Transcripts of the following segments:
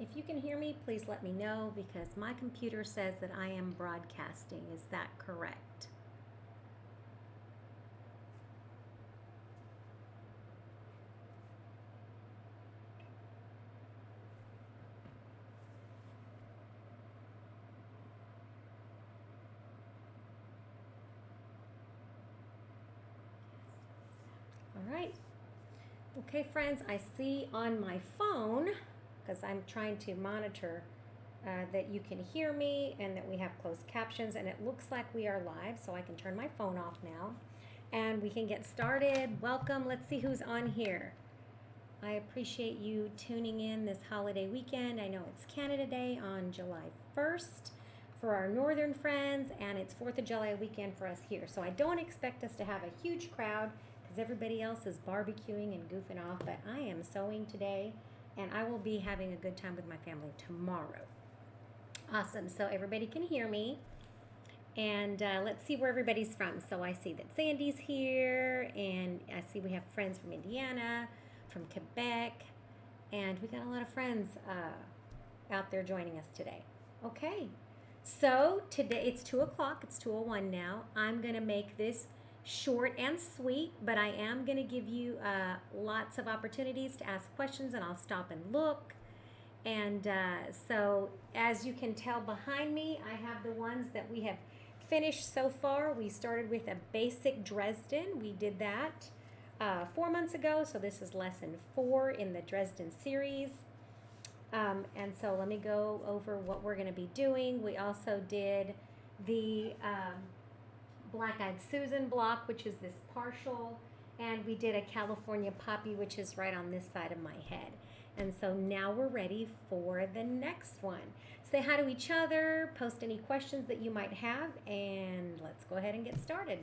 If you can hear me, please let me know because my computer says that I am broadcasting. Is that correct? All right. Okay, friends, I see on my phone, because I'm trying to monitor that you can hear me and that we have closed captions, and it looks like we are live, so I can turn my phone off now and we can get started. Welcome. Let's see who's on here. I appreciate you tuning in this holiday weekend. I know it's Canada Day on July 1st for our northern friends, and it's 4th of July weekend for us here. So I don't expect us to have a huge crowd because everybody else is barbecuing and goofing off, but I am sewing today, and I will be having a good time with my family tomorrow. Awesome. So everybody can hear me. And let's see where everybody's from. So I see that Sandy's here, and I see we have friends from Indiana, from Quebec, and we got a lot of friends out there joining us today. Okay, so today it's 2 o'clock. It's 2:01 now. I'm going to make this short and sweet, but I am going to give you lots of opportunities to ask questions, and I'll stop and look. And so as you can tell behind me, I have the ones that we have finished so far. We started with a basic Dresden. We did that 4 months ago, so this is lesson 4 in the Dresden series. And so let me go over what we're going to be doing. We also did the Black-Eyed Susan block, which is this partial, and we did a California Poppy, which is right on this side of my head. And so now we're ready for the next one. Say hi to each other, post any questions that you might have, and let's go ahead and get started.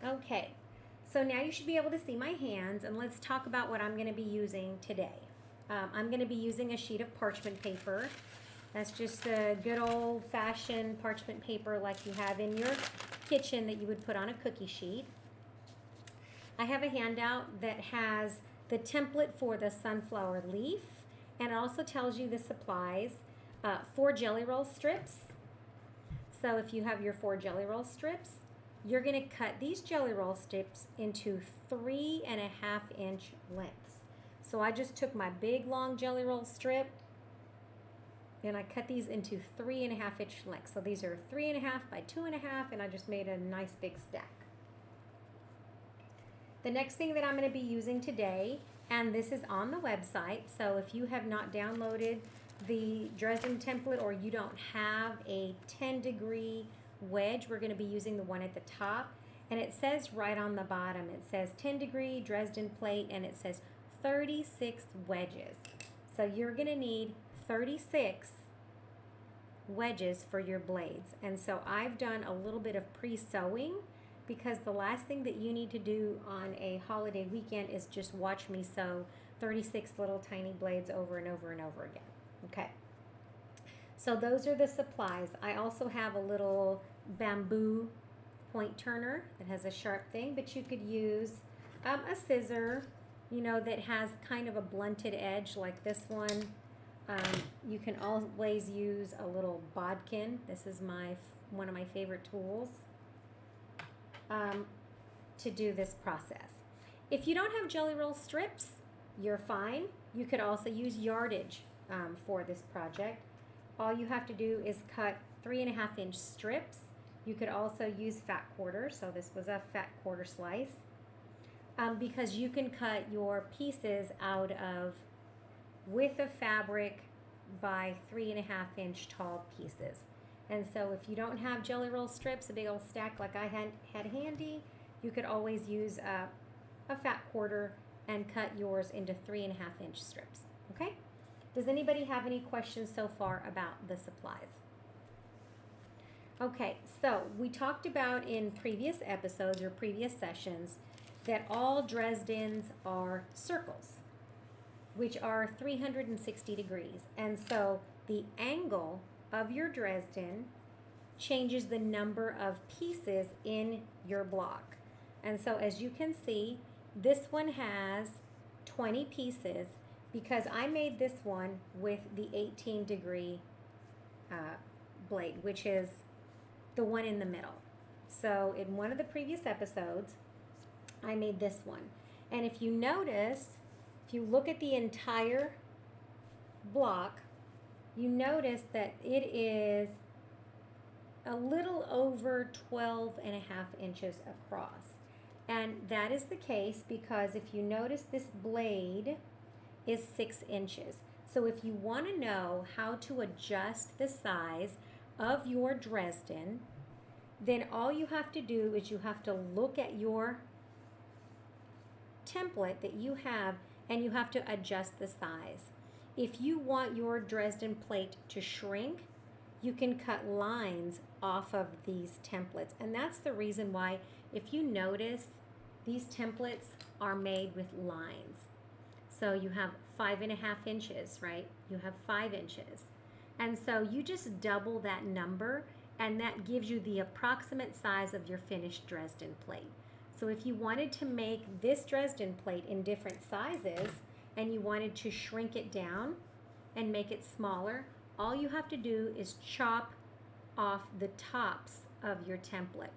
Okay, so now you should be able to see my hands, and let's talk about what I'm going to be using today. I'm going to be using a sheet of parchment paper. That's just a good old-fashioned parchment paper like you have in your kitchen that you would put on a cookie sheet. I have a handout that has the template for the sunflower leaf, and it also tells you the supplies. 4 jelly roll strips. So if you have your 4 jelly roll strips, you're going to cut these jelly roll strips into 3.5-inch lengths. So I just took my big long jelly roll strip and I cut these into 3.5-inch lengths. So these are 3.5 by 2.5, and I just made a nice big stack. The next thing that I'm going to be using today, and this is on the website, so if you have not downloaded the Dresden template or you don't have a 10-degree wedge, we're going to be using the one at the top, and it says right on the bottom, it says 10-degree Dresden plate, and it says 36 wedges. So you're going to need 36 wedges for your blades. And so I've done a little bit of pre-sewing, because the last thing that you need to do on a holiday weekend is just watch me sew 36 little tiny blades over and over and over again. Okay, so those are the supplies. I also have a little bamboo point turner that has a sharp thing, but you could use a scissor, you know, that has kind of a blunted edge like this one. You can always use a little bodkin. This is one of my favorite tools to do this process. If you don't have jelly roll strips, you're fine. You could also use yardage for this project. All you have to do is cut 3.5-inch strips. You could also use fat quarter, so this was a fat quarter slice, because you can cut your pieces out of width of fabric by 3.5-inch tall pieces. And so if you don't have jelly roll strips, a big old stack like I had handy, you could always use a fat quarter and cut yours into 3.5-inch strips. Okay? Does anybody have any questions so far about the supplies? Okay, so we talked about in previous episodes or previous sessions that all Dresdens are circles, which are 360 degrees. And so the angle of your Dresden changes the number of pieces in your block. And so as you can see, this one has 20 pieces because I made this one with the 18-degree blade, which is the one in the middle. So in one of the previous episodes, I made this one. And if you notice, if you look at the entire block, you notice that it is a little over 12.5 inches across. And that is the case because if you notice, this blade is 6 inches. So if you want to know how to adjust the size of your Dresden, then all you have to do is you have to look at your template that you have and you have to adjust the size. If you want your Dresden plate to shrink, you can cut lines off of these templates. And that's the reason why, if you notice, these templates are made with lines. So you have 5.5 inches, right? You have 5 inches. And so you just double that number, and that gives you the approximate size of your finished Dresden plate. So if you wanted to make this Dresden plate in different sizes and you wanted to shrink it down and make it smaller, all you have to do is chop off the tops of your template.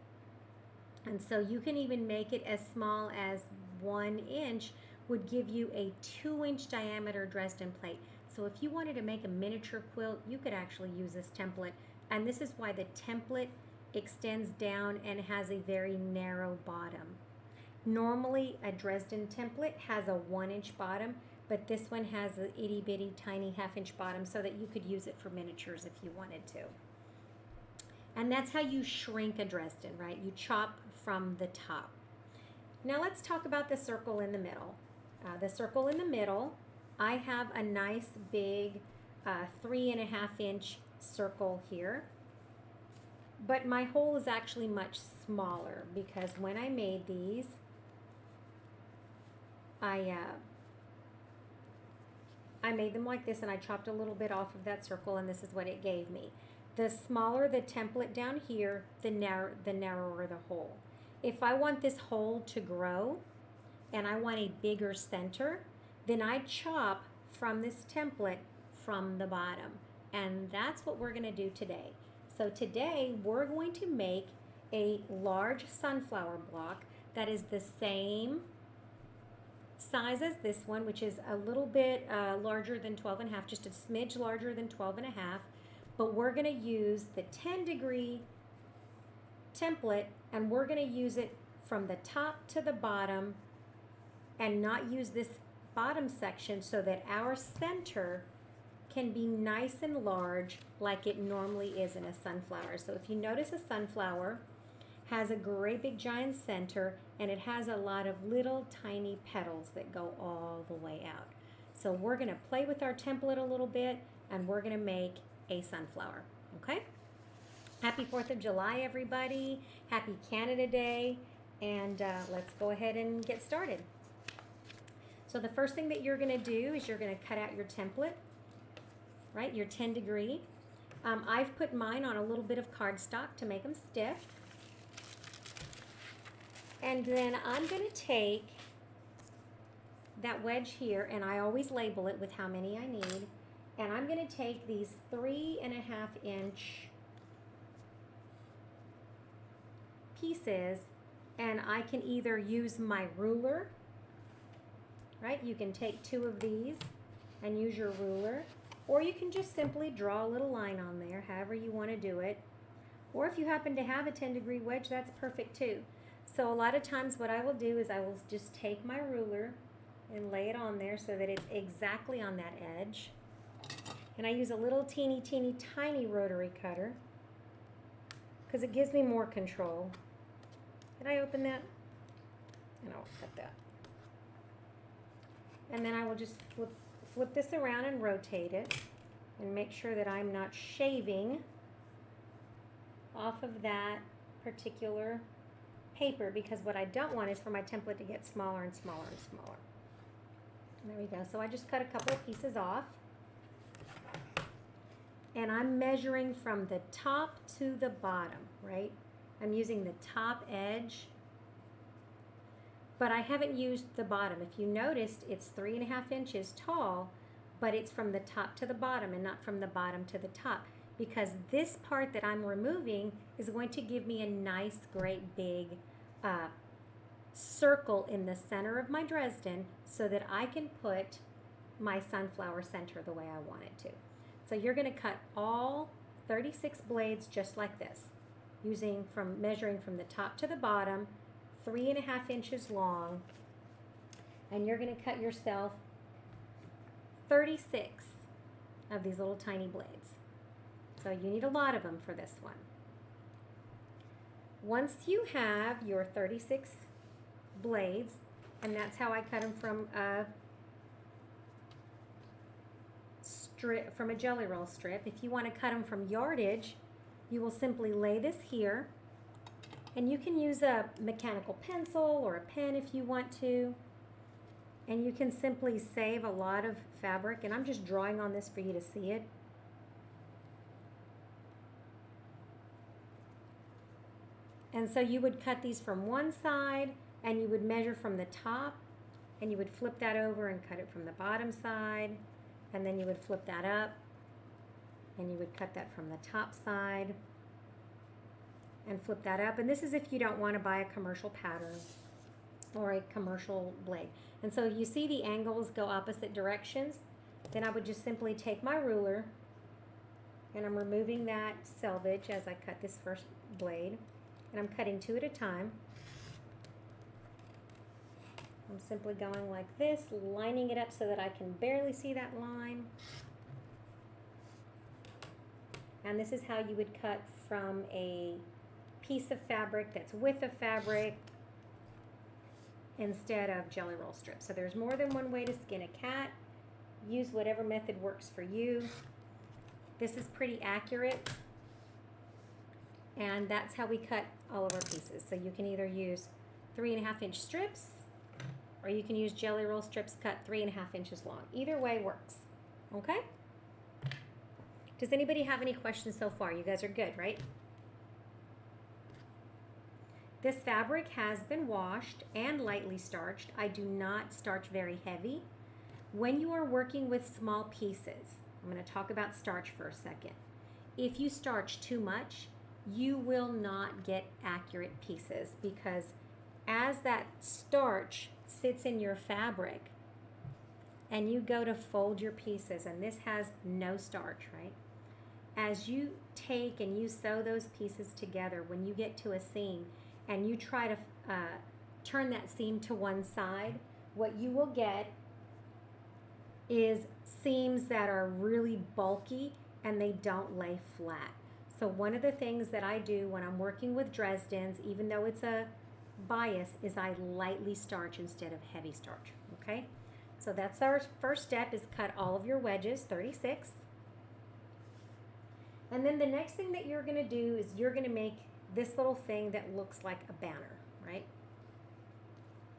And so you can even make it as small as 1 inch would give you a 2-inch diameter Dresden plate. So if you wanted to make a miniature quilt, you could actually use this template. And this is why the template extends down and has a very narrow bottom. Normally a Dresden template has a 1-inch bottom, but this one has an itty bitty tiny 1/2-inch bottom so that you could use it for miniatures if you wanted to. And that's how you shrink a Dresden, right? You chop from the top. Now let's talk about the circle in the middle. The circle in the middle, I have a nice big 3.5-inch circle here. But my hole is actually much smaller because when I made these, I made them like this, and I chopped a little bit off of that circle, and this is what it gave me. The smaller the template down here, the narrower the hole. If I want this hole to grow and I want a bigger center, then I chop from this template from the bottom. And that's what we're going to do today. So today we're going to make a large sunflower block that is the same size as this one, which is a little bit larger than 12.5, just a smidge larger than 12.5. But we're going to use the 10-degree template, and we're going to use it from the top to the bottom and not use this bottom section so that our center can be nice and large like it normally is in a sunflower. So if you notice, a sunflower has a great big giant center, and it has a lot of little tiny petals that go all the way out. So we're going to play with our template a little bit, and we're going to make a sunflower, okay? Happy 4th of July, everybody. Happy Canada Day, and let's go ahead and get started. So the first thing that you're going to do is you're going to cut out your template, right, your 10-degree. I've put mine on a little bit of cardstock to make them stiff. And then I'm going to take that wedge here, and I always label it with how many I need. And I'm going to take these 3.5-inch pieces, and I can either use my ruler, right? You can take 2 of these and use your ruler, or you can just simply draw a little line on there, however you want to do it. Or if you happen to have a 10-degree wedge, that's perfect too. So a lot of times what I will do is I will just take my ruler and lay it on there so that it's exactly on that edge. And I use a little teeny tiny rotary cutter because it gives me more control. Did I open that? And I'll cut that. And then I will just flip this around and rotate it and make sure that I'm not shaving off of that particular paper, because what I don't want is for my template to get smaller and smaller and smaller. And there we go. So I just cut a couple of pieces off. And I'm measuring from the top to the bottom, right? I'm using the top edge but I haven't used the bottom. If you noticed, it's 3.5 inches tall, but it's from the top to the bottom and not from the bottom to the top, because this part that I'm removing is going to give me a nice, great big circle in the center of my Dresden so that I can put my sunflower center the way I want it to. So you're going to cut all 36 blades just like this, measuring from the top to the bottom, 3.5 inches long, and you're going to cut yourself 36 of these little tiny blades. So you need a lot of them for this one. Once you have your 36 blades, and that's how I cut them from a strip, from a jelly roll strip. If you want to cut them from yardage, you will simply lay this here, and you can use a mechanical pencil or a pen if you want to, and you can simply save a lot of fabric, and I'm just drawing on this for you to see it. And so you would cut these from one side, and you would measure from the top, and you would flip that over and cut it from the bottom side, and then you would flip that up, and you would cut that from the top side, and flip that up. And this is if you don't want to buy a commercial pattern or a commercial blade. And so you see the angles go opposite directions. Then I would just simply take my ruler, and I'm removing that selvage as I cut this first blade, and I'm cutting 2 at a time. I'm simply going like this, lining it up so that I can barely see that line. And this is how you would cut from a piece of fabric that's width of fabric instead of jelly roll strips. So there's more than one way to skin a cat. Use whatever method works for you. This is pretty accurate. And that's how we cut all of our pieces. So you can either use 3.5 inch strips, or you can use jelly roll strips cut 3.5 inches long. Either way works, okay? Does anybody have any questions so far? You guys are good, right? This fabric has been washed and lightly starched. I do not starch very heavy. When you are working with small pieces, I'm going to talk about starch for a second. If you starch too much, you will not get accurate pieces, because as that starch sits in your fabric and you go to fold your pieces, and this has no starch, right? As you take and you sew those pieces together, when you get to a seam and you try to turn that seam to one side, what you will get is seams that are really bulky and they don't lay flat. So one of the things that I do when I'm working with Dresdens, even though it's a bias, is I lightly starch instead of heavy starch, okay? So that's our first step, is cut all of your wedges, 36. And then the next thing that you're gonna do is you're gonna make this little thing that looks like a banner, right?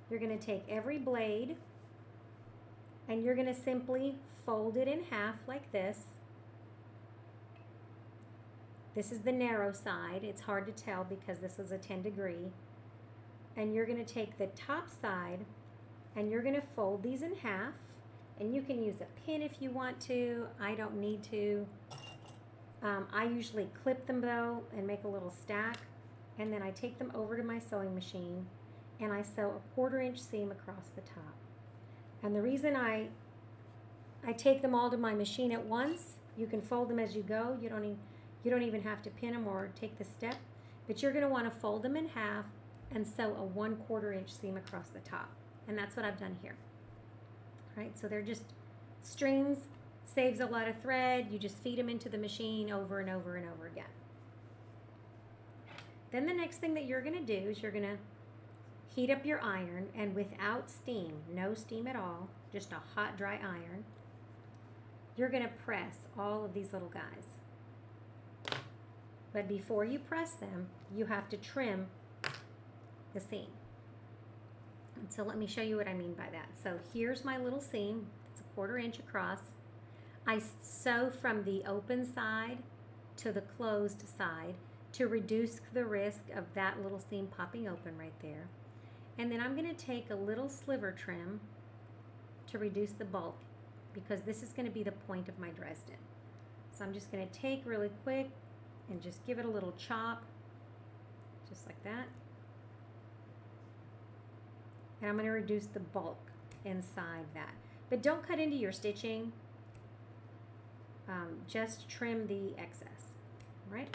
You're gonna take every blade and you're gonna simply fold it in half like this. This is the narrow side. It's hard to tell because this is a 10 degree. And you're going to take the top side and you're going to fold these in half. And you can use a pin if you want to. I don't need to. I usually clip them though and make a little stack. And then I take them over to my sewing machine and I sew a 1/4 inch seam across the top. And the reason I take them all to my machine at once, you can fold them as you go. You don't even have to pin them or take the step, but you're going to want to fold them in half and sew a 1/4 inch seam across the top. And that's what I've done here. All right, so they're just strings, saves a lot of thread. You just feed them into the machine over and over and over again. Then the next thing that you're going to do is you're going to heat up your iron, and without steam, no steam at all, just a hot, dry iron, you're going to press all of these little guys. But before you press them, you have to trim the seam. And so let me show you what I mean by that. So here's my little seam. It's a 1/4 inch across. I sew from the open side to the closed side to reduce the risk of that little seam popping open right there. And then I'm going to take a little sliver trim to reduce the bulk, because this is going to be the point of my Dresden. So I'm just going to take really quick and just give it a little chop, just like that. And I'm going to reduce the bulk inside that. But don't cut into your stitching. Just trim the excess, right?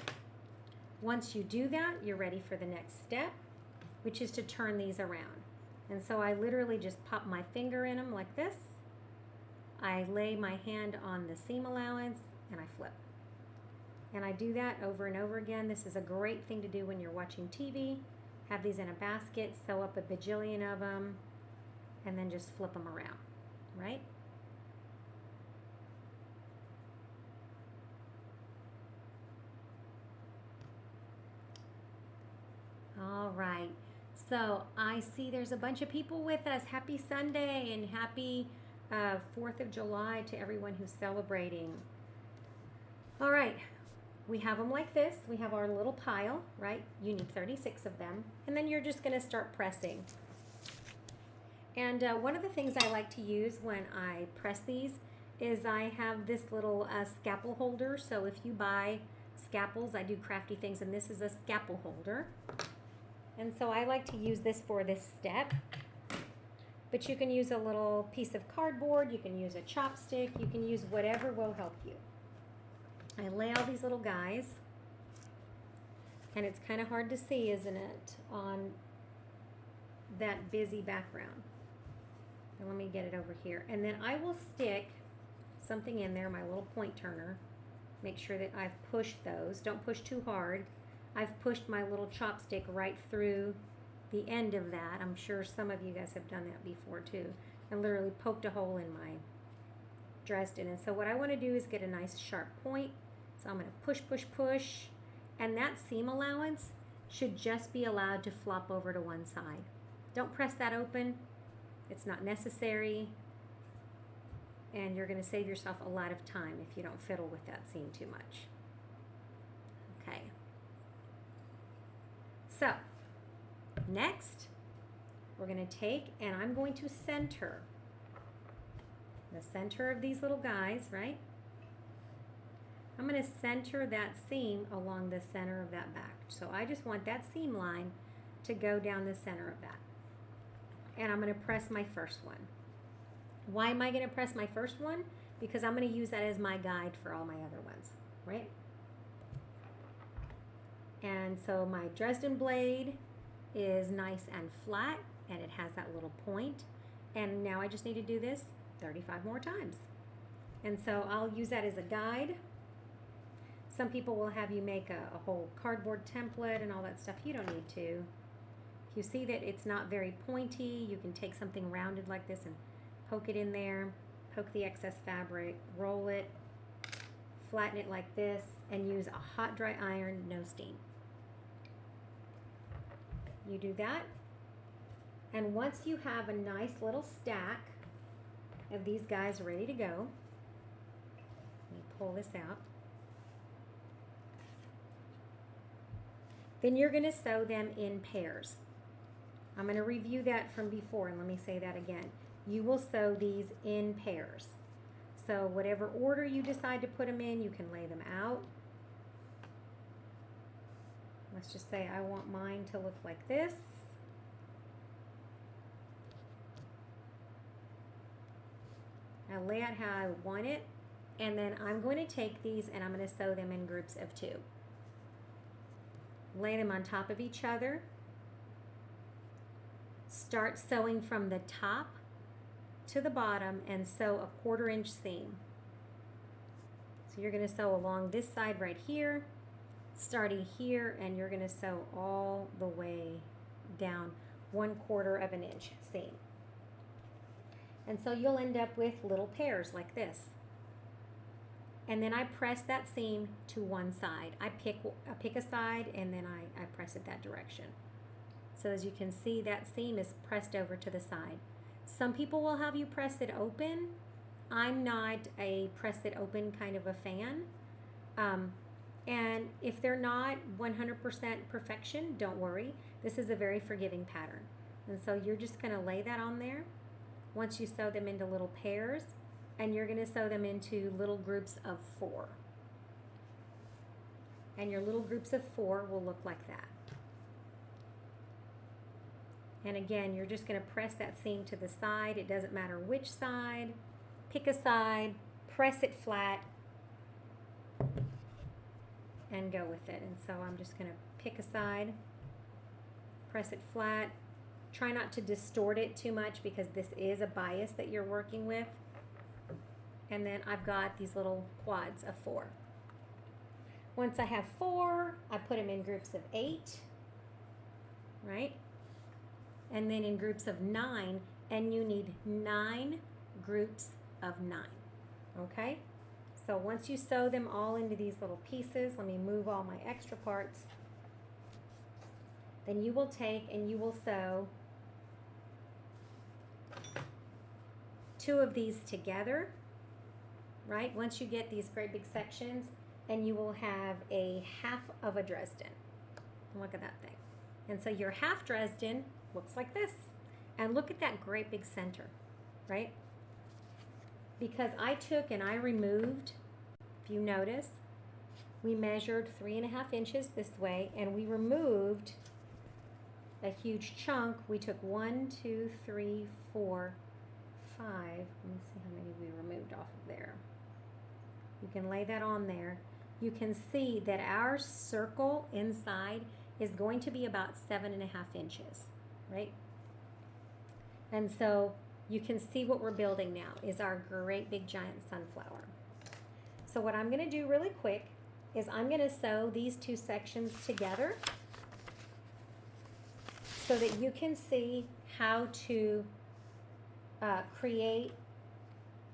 Once you do that, you're ready for the next step, which is to turn these around. And so I literally just pop my finger in them like this. I lay my hand on the seam allowance and I flip. And I do that over and over again. This is a great thing to do when you're watching TV. Have these in a basket, sew up a bajillion of them, and then just flip them around, right? All right, so I see there's a bunch of people with us. Happy Sunday and happy 4th of July to everyone who's celebrating. All right, we have them like this. We have our little pile, right? You need 36 of them. And then you're just gonna start pressing. And one of the things I like to use when I press these is I have this little scalpel holder. So if you buy scalpels, I do crafty things, and this is a scalpel holder. And so I like to use this for this step. But you can use a little piece of cardboard, you can use a chopstick, you can use whatever will help you. I lay all these little guys, and it's kind of hard to see, isn't it, on that busy background. And let me get it over here. And then I will stick something in there, my little point turner. Make sure that I've pushed those. Don't push too hard. I've pushed my little chopstick right through the end of that. I'm sure some of you guys have done that before too, and literally poked a hole in my Dresden. And so what I want to do is get a nice sharp point. So I'm going to push, push, push, and that seam allowance should just be allowed to flop over to one side. Don't press that open. It's not necessary, and you're going to save yourself a lot of time if you don't fiddle with that seam too much. Okay. So next, we're going to take, and I'm going to center the center of these little guys, right? I'm going to center that seam along the center of that back. So I just want that seam line to go down the center of that. And I'm going to press my first one. Why am I going to press my first one? Because I'm going to use that as my guide for all my other ones, right? And so my Dresden blade is nice and flat, and it has that little point. And now I just need to do this 35 more times. And so I'll use that as a guide. Some people will have you make a whole cardboard template and all that stuff. You don't need to. If you see that it's not very pointy, you can take something rounded like this and poke it in there, poke the excess fabric, roll it, flatten it like this, and use a hot dry iron, no steam. You do that, and once you have a nice little stack of these guys ready to go, let me pull this out, then you're going to sew them in pairs. I'm going to review that from before, and let me say that again. You will sew these in pairs. So whatever order you decide to put them in, you can lay them out. Let's just say I want mine to look like this. I lay out how I want it, and then I'm going to take these and I'm going to sew them in groups of 2. Lay them on top of each other. Start sewing from the top to the bottom and sew a 1/4 inch seam. So you're going to sew along this side right here, starting here, and you're going to sew all the way down 1/4 of an inch seam. And so you'll end up with little pairs like this. And then I press that seam to one side. I pick a side, and then I press it that direction. So as you can see, that seam is pressed over to the side. Some people will have you press it open. I'm not a press it open kind of a fan. And if they're not 100% perfection, don't worry. This is a very forgiving pattern. And so you're just going to lay that on there once you sew them into little pairs, and you're going to sew them into little groups of 4. And your little groups of 4 will look like that. And again, you're just going to press that seam to the side. It doesn't matter which side. Pick a side, press it flat, and go with it. And so I'm just going to pick a side, press it flat. Try not to distort it too much because this is a bias that you're working with. And then I've got these little quads of 4. Once I have 4, I put them in groups of 8, right? And then in groups of 9, and you need 9 groups of 9, okay? So once you sew them all into these little pieces, let me move all my extra parts, then you will take and you will sew 2 of these together, right? Once you get these great big sections, and you will have a half of a Dresden. Look at that thing. And so your half Dresden looks like this. And look at that great big center, right? Because I took and I removed, if you notice, we measured 3.5 inches this way, and we removed a huge chunk. We took 1, 2, 3, 4, 5. Let me see how many we removed off of there. You can lay that on there. You can see that our circle inside is going to be about 7.5 inches, right? And so you can see what we're building now is our great big giant sunflower. So what I'm going to do really quick is I'm going to sew these 2 sections together so that you can see how to create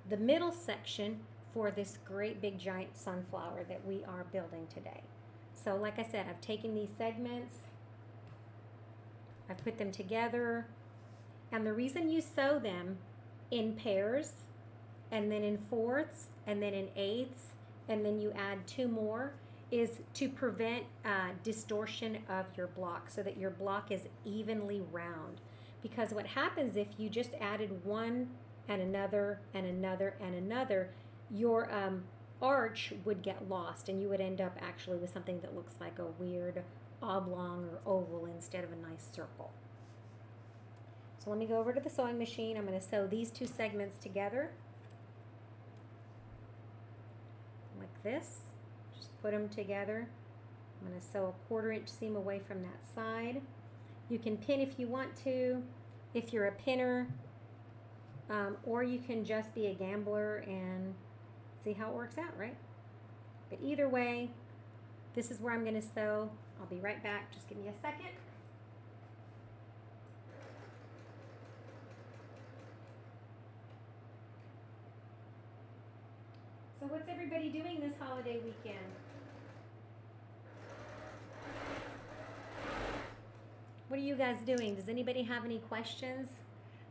the middle section for this great big giant sunflower that we are building today. So like I said, I've taken these segments, I've put them together, and the reason you sew them in pairs and then in 4ths and then in 8ths and then you add 2 more is to prevent distortion of your block so that your block is evenly round. Because what happens if you just added one and another and another and another, your arch would get lost and you would end up actually with something that looks like a weird oblong or oval instead of a nice circle. So let me go over to the sewing machine. I'm going to sew these 2 segments together like this. Just put them together. I'm going to sew a 1/4 inch seam away from that side. You can pin if you want to, if you're a pinner, or you can just be a gambler and see how it works out, right? But either way, this is where I'm going to sew. I'll be right back. Just give me a second. So what's everybody doing this holiday weekend? What are you guys doing? Does anybody have any questions?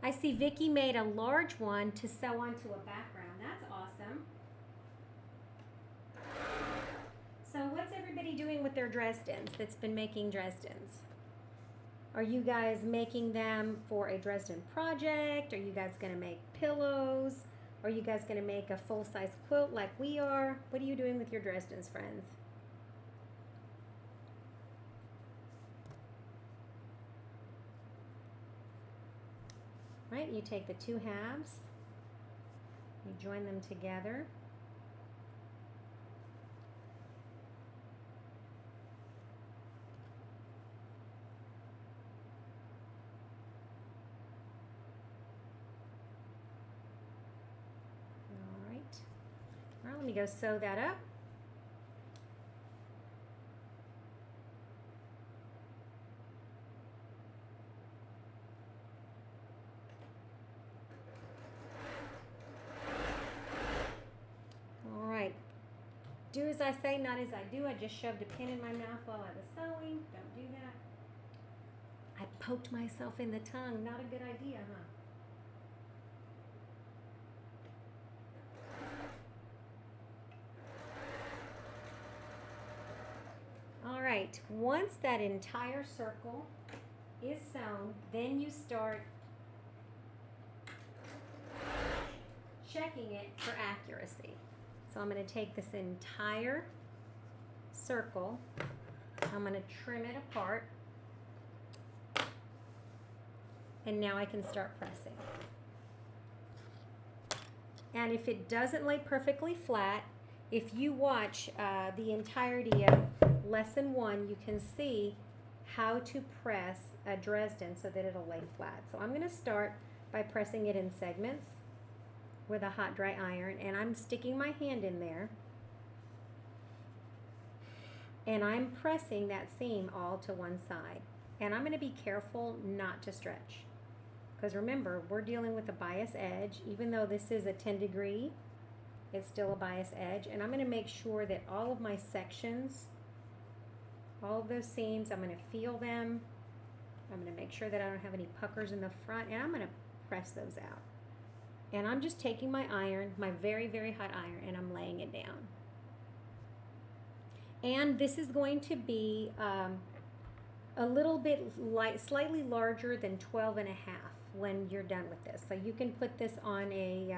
I see Vicki made a large one to sew onto a background. That's awesome. So what's everybody doing with their Dresdens that's been making Dresdens? Are you guys making them for a Dresden project? Are you guys going to make pillows? Are you guys going to make a full-size quilt like we are? What are you doing with your Dresdens, friends? Right, you take the 2 halves, you join them together. All right, let me go sew that up. Do as I say, not as I do. I just shoved a pin in my mouth while I was sewing. Don't do that. I poked myself in the tongue. Not a good idea, huh? All right, once that entire circle is sewn, then you start checking it for accuracy. So I'm going to take this entire circle, I'm going to trim it apart, and now I can start pressing. And if it doesn't lay perfectly flat, if you watch the entirety of lesson 1, you can see how to press a Dresden so that it'll lay flat. So I'm going to start by pressing it in segments with a hot dry iron, and I'm sticking my hand in there and I'm pressing that seam all to one side. And I'm going to be careful not to stretch, because remember, we're dealing with a bias edge. Even though this is a 10 degree, it's still a bias edge. And I'm going to make sure that all of my sections, all of those seams, I'm going to feel them. I'm going to make sure that I don't have any puckers in the front, and I'm going to press those out. And I'm just taking my iron, my very, very hot iron, and I'm laying it down. And this is going to be a little bit slightly larger than 12 and a half when you're done with this. So you can put this on a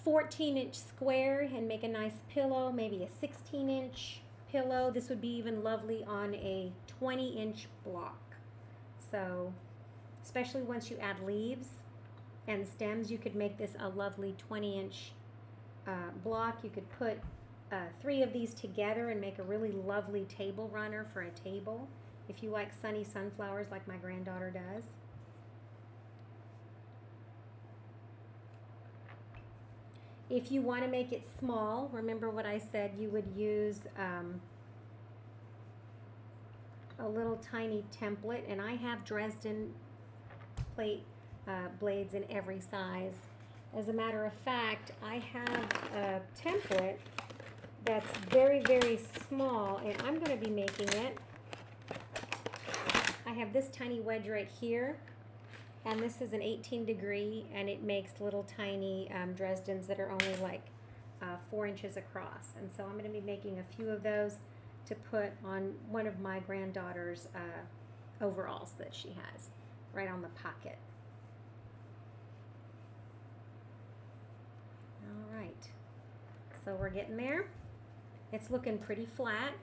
14-inch square and make a nice pillow, maybe a 16-inch pillow. This would be even lovely on a 20-inch block. So especially once you add leaves and stems, you could make this a lovely 20-inch block. You could put 3 of these together and make a really lovely table runner for a table, if you like sunny sunflowers like my granddaughter does. If you want to make it small, remember what I said, you would use a little tiny template, and I have Dresden plate blades in every size. As a matter of fact, I have a template that's very, very small, and I'm going to be making it. I have this tiny wedge right here, and this is an 18 degree, and it makes little tiny Dresdens that are only like 4 inches across. And so I'm going to be making a few of those to put on one of my granddaughter's overalls that she has, right on the pocket. All right, so we're getting there. It's looking pretty flat.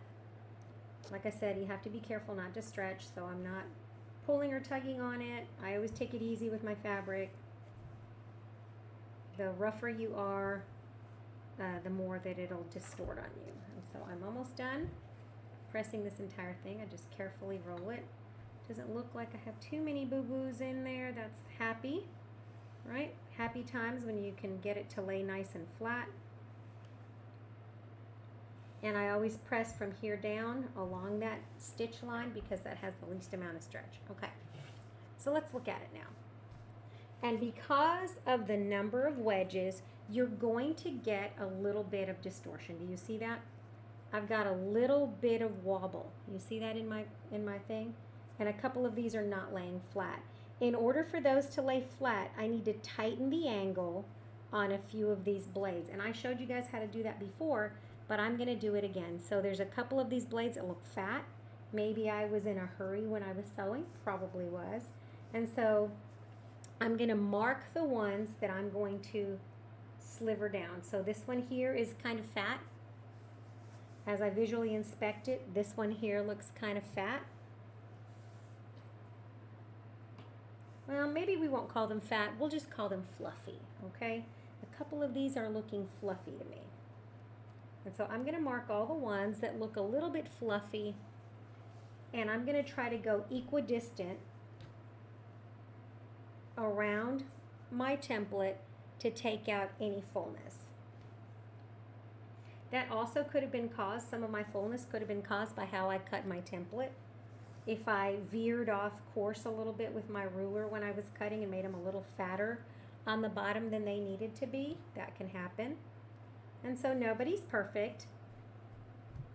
Like I said, you have to be careful not to stretch, so I'm not pulling or tugging on it. I always take it easy with my fabric. The rougher you are, the more that it'll distort on you. And so I'm almost done pressing this entire thing. I just carefully roll it. Doesn't look like I have too many boo-boos in there. That's happy, right? Happy times when you can get it to lay nice and flat. And I always press from here down along that stitch line because that has the least amount of stretch. Okay, so let's look at it now. And because of the number of wedges, you're going to get a little bit of distortion. Do you see that? I've got a little bit of wobble. You see that in my thing? And a couple of these are not laying flat. In order for those to lay flat, I need to tighten the angle on a few of these blades. And I showed you guys how to do that before, but I'm going to do it again. So there's a couple of these blades that look fat. Maybe I was in a hurry when I was sewing, probably was. And so I'm going to mark the ones that I'm going to sliver down. So this one here is kind of fat. As I visually inspect it, this one here looks kind of fat. Well, maybe we won't call them fat. We'll just call them fluffy, okay? A couple of these are looking fluffy to me. And so I'm going to mark all the ones that look a little bit fluffy, and I'm going to try to go equidistant around my template to take out any fullness. That also could have been caused, some of my fullness could have been caused by how I cut my template. If I veered off course a little bit with my ruler when I was cutting and made them a little fatter on the bottom than they needed to be, that can happen. And so nobody's perfect.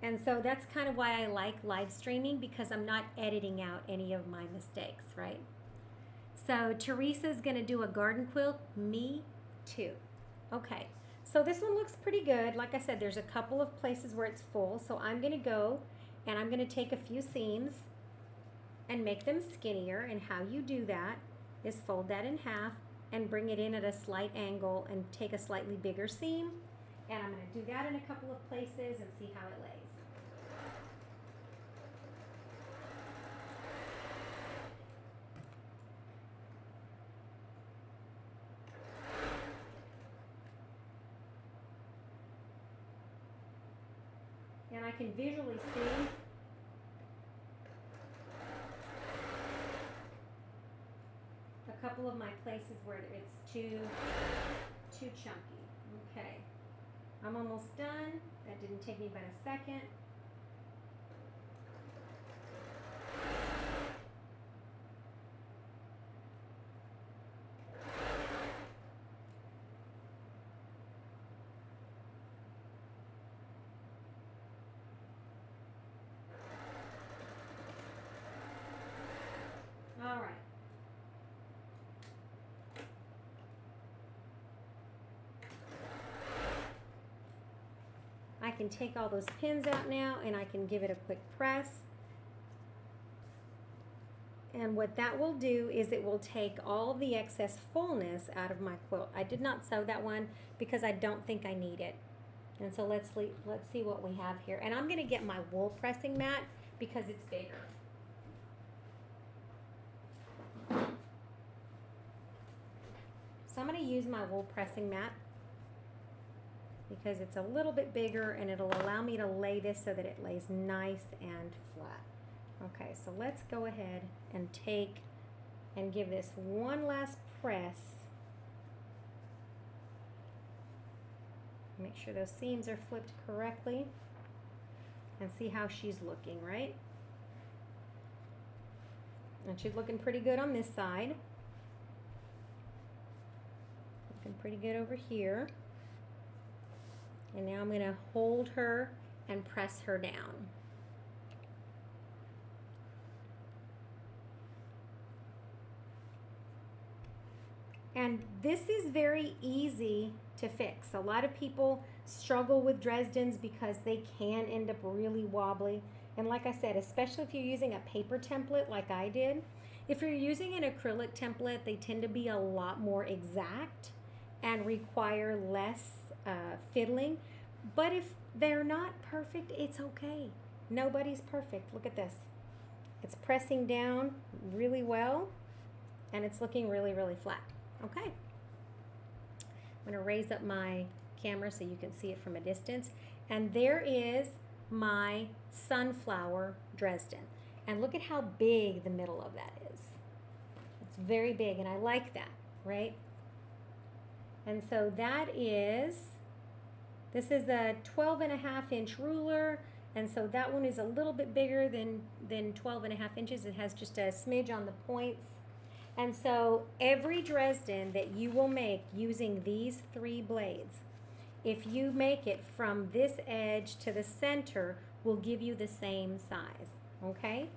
And so that's kind of why I like live streaming, because I'm not editing out any of my mistakes, right? So Teresa's gonna do a garden quilt. Me too. Okay, so this one looks pretty good. Like I said, there's a couple of places where it's full. So I'm gonna go and I'm gonna take a few seams and make them skinnier. And how you do that is fold that in half and bring it in at a slight angle and take a slightly bigger seam. And I'm going to do that in a couple of places and see how it lays. And I can visually see a couple of my places where it's too chunky. Okay, I'm almost done. That didn't take me but a second. All right. I can take all those pins out now and I can give it a quick press. And what that will do is it will take all the excess fullness out of my quilt. I did not sew that one because I don't think I need it. And so let's see what we have here. And I'm going to get my wool pressing mat because it's bigger. So I'm going to use my wool pressing mat because it's a little bit bigger and it'll allow me to lay this so that it lays nice and flat. Okay, so let's go ahead and take and give this one last press. Make sure those seams are flipped correctly and see how she's looking, right? And she's looking pretty good on this side. Looking pretty good over here. And now I'm going to hold her and press her down. And this is very easy to fix. A lot of people struggle with Dresdens because they can end up really wobbly. And like I said, especially if you're using a paper template like I did. If you're using an acrylic template, they tend to be a lot more exact and require less fiddling. But if they're not perfect, it's okay. Nobody's perfect. Look at this. It's pressing down really well and it's looking really, really flat. Okay. I'm going to raise up my camera so you can see it from a distance. And there is my sunflower Dresden. And look at how big the middle of that is. It's very big and I like that, right? And so that is, this is a 12.5-inch ruler, and so that one is a little bit bigger than 12.5 inches. It has just a smidge on the points. And so every Dresden that you will make using these 3 blades, if you make it from this edge to the center, will give you the same size, okay?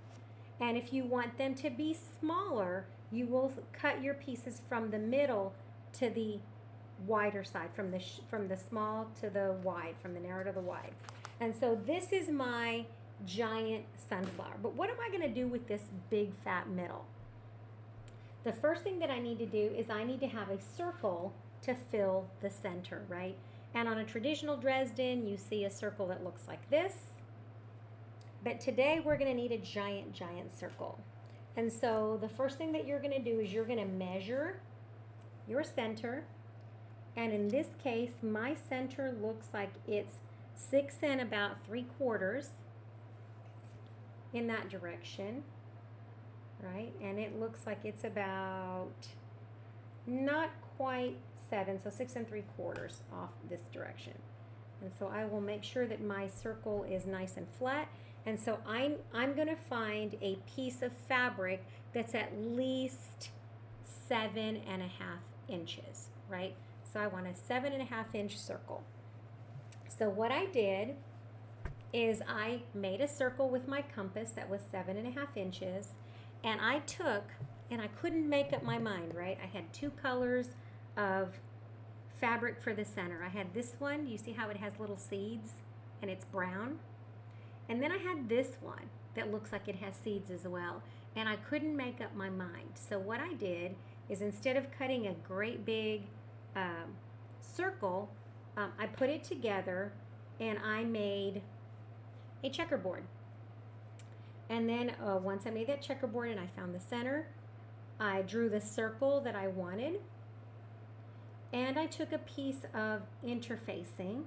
And if you want them to be smaller, you will cut your pieces from the middle to the wider side, from the small to the wide, from the narrow to the wide. And so this is my giant sunflower. But what am I going to do with this big fat middle? The first thing that I need to do is I need to have a circle to fill the center, right? And on a traditional Dresden, you see a circle that looks like this. But today we're going to need a giant, giant circle. And so the first thing that you're going to do is you're going to measure your center. And in this case, my center looks like it's 6 and about 3/4 in that direction, right? And it looks like it's about not quite 7, so 6 3/4 off this direction. And so I will make sure that my circle is nice and flat. And so I'm going to find a piece of fabric that's at least 7.5 inches, right? So I want a 7.5-inch circle. So what I did is I made a circle with my compass that was 7.5 inches, and I took, and I couldn't make up my mind, right? I had 2 colors of fabric for the center. I had this one, you see how it has little seeds and it's brown? And then I had this one, that looks like it has seeds as well. And I couldn't make up my mind. So what I did is, instead of cutting a great big circle, I put it together and I made a checkerboard. And then once I made that checkerboard and I found the center, I drew the circle that I wanted, and I took a piece of interfacing,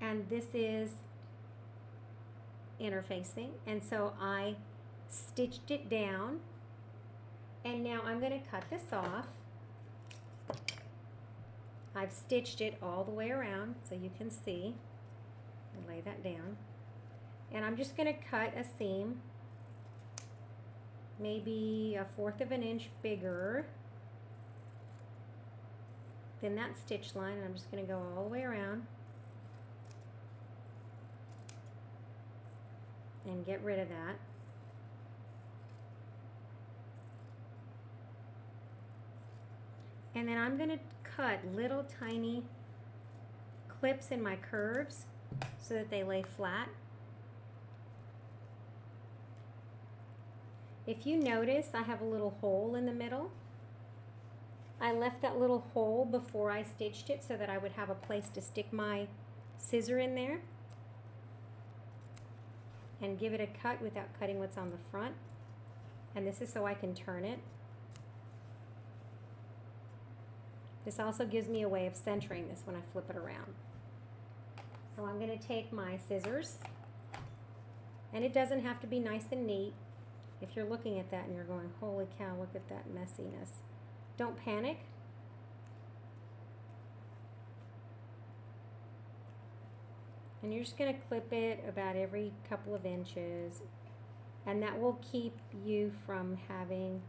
and this is interfacing, and so I stitched it down, and now I'm going to cut this off. I've stitched it all the way around so you can see. I lay that down, and I'm just going to cut a seam maybe 1/4 of an inch bigger than that stitch line, and I'm just going to go all the way around and get rid of that. And then I'm going to cut little tiny clips in my curves so that they lay flat. If you notice, I have a little hole in the middle. I left that little hole before I stitched it so that I would have a place to stick my scissor in there and give it a cut without cutting what's on the front. And this is so I can turn it. This also gives me a way of centering this when I flip it around. So I'm going to take my scissors, and it doesn't have to be nice and neat. If you're looking at that and you're going, holy cow, look at that messiness. Don't panic. And you're just going to clip it about every couple of inches, and that will keep you from having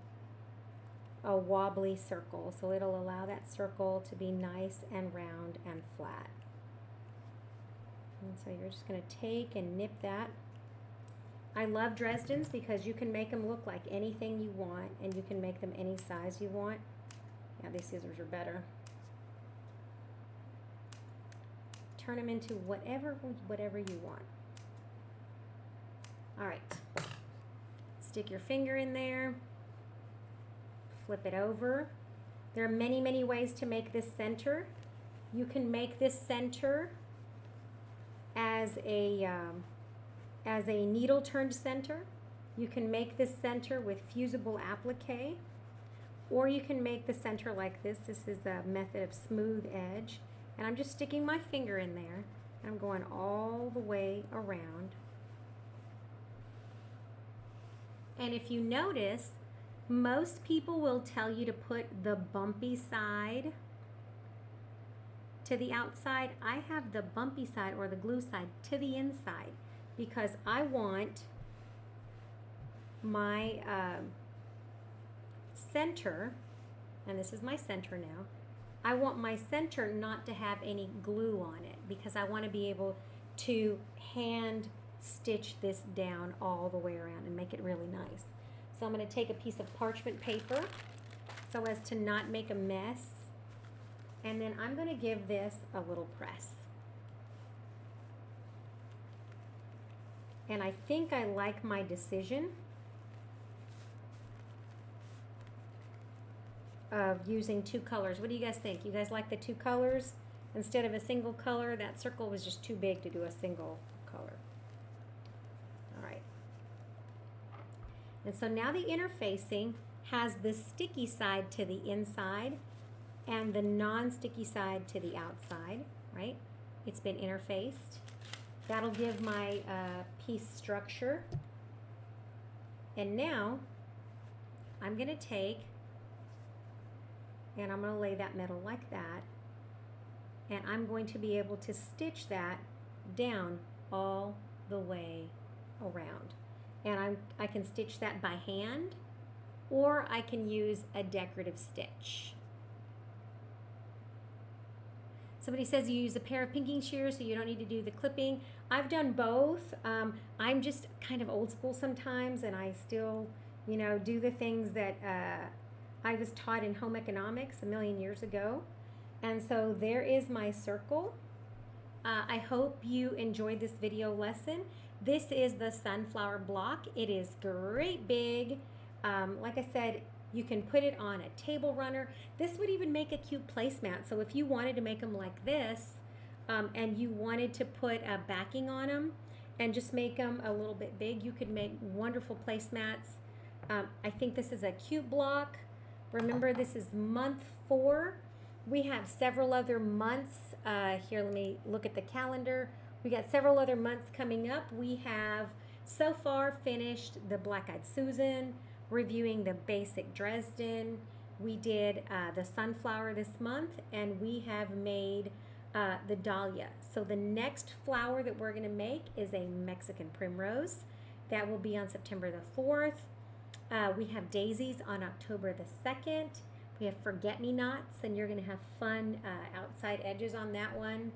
a wobbly circle. So it'll allow that circle to be nice and round and flat. And so you're just going to take and nip that. I love Dresdens because you can make them look like anything you want, and you can make them any size you want. Yeah, these scissors are better. Turn them into whatever you want. All right. Stick your finger in there. Flip it over. There are many, many ways to make this center. You can make this center as a needle turned center. You can make this center with fusible applique, or you can make the center like this. This is the method of smooth edge, and I'm just sticking my finger in there. I'm going all the way around. And if you notice, most people will tell you to put the bumpy side to the outside. I have the bumpy side, or the glue side, to the inside, because I want my center, and this is my center now, I want my center not to have any glue on it, because I want to be able to hand stitch this down all the way around and make it really nice. So I'm going to take a piece of parchment paper so as to not make a mess, and then I'm going to give this a little press. And I think I like my decision of using two colors. What do you guys think? You guys like the two colors instead of a single color? That circle was just too big to do a single color. All right. And so now the interfacing has the sticky side to the inside and the non-sticky side to the outside, right? It's been interfaced. That'll give my piece structure. And now I'm going to take and I'm going to lay that metal like that, and I'm going to be able to stitch that down all the way around. And I can stitch that by hand, or I can use a decorative stitch. Somebody says you use a pair of pinking shears so you don't need to do the clipping. I've done both. I'm just kind of old school sometimes, and I still, do the things that I was taught in home economics a million years ago. And so there is my circle. I hope you enjoyed this video lesson. This is the sunflower block. It is great big. Like I said, you can put it on a table runner. This would even make a cute placemat. So if you wanted to make them like this, and you wanted to put a backing on them and just make them a little bit big, you could make wonderful placemats. I think this is a cute block. Remember, this is month 4. We have several other months. Here, let me look at the calendar. We got several other months coming up. We have so far finished the Black-Eyed Susan, reviewing the basic Dresden. We did the sunflower this month, and we have made the Dhalia. So the next flower that we're going to make is a Mexican primrose. That will be on September the 4th. We have daisies on October the 2nd. We have forget-me-nots, and you're going to have fun outside edges on that one.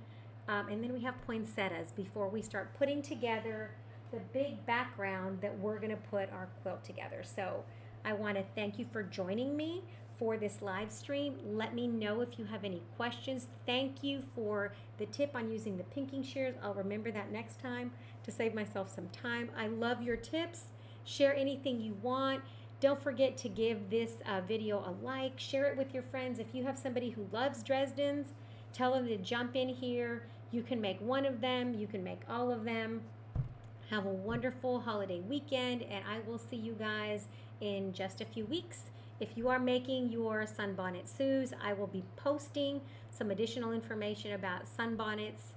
And then we have poinsettias before we start putting together the big background that we're going to put our quilt together. So I want to thank you for joining me for this live stream. Let me know if you have any questions. Thank you for the tip on using the pinking shears. I'll remember that next time to save myself some time. I love your tips. Share anything you want. Don't forget to give this video a like. Share it with your friends. If you have somebody who loves Dresdens, tell them to jump in here. You can make one of them. You can make all of them. Have a wonderful holiday weekend, and I will see you guys in just a few weeks. If you are making your sunbonnet sews, I will be posting some additional information about sunbonnets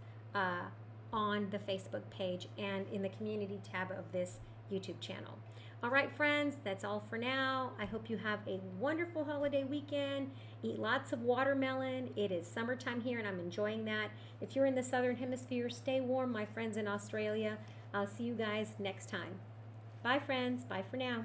on the Facebook page and in the community tab of this YouTube channel. All right, friends, that's all for now. I hope you have a wonderful holiday weekend. Eat lots of watermelon. It is summertime here, and I'm enjoying that. If you're in the Southern Hemisphere, stay warm, my friends in Australia. I'll see you guys next time. Bye, friends. Bye for now.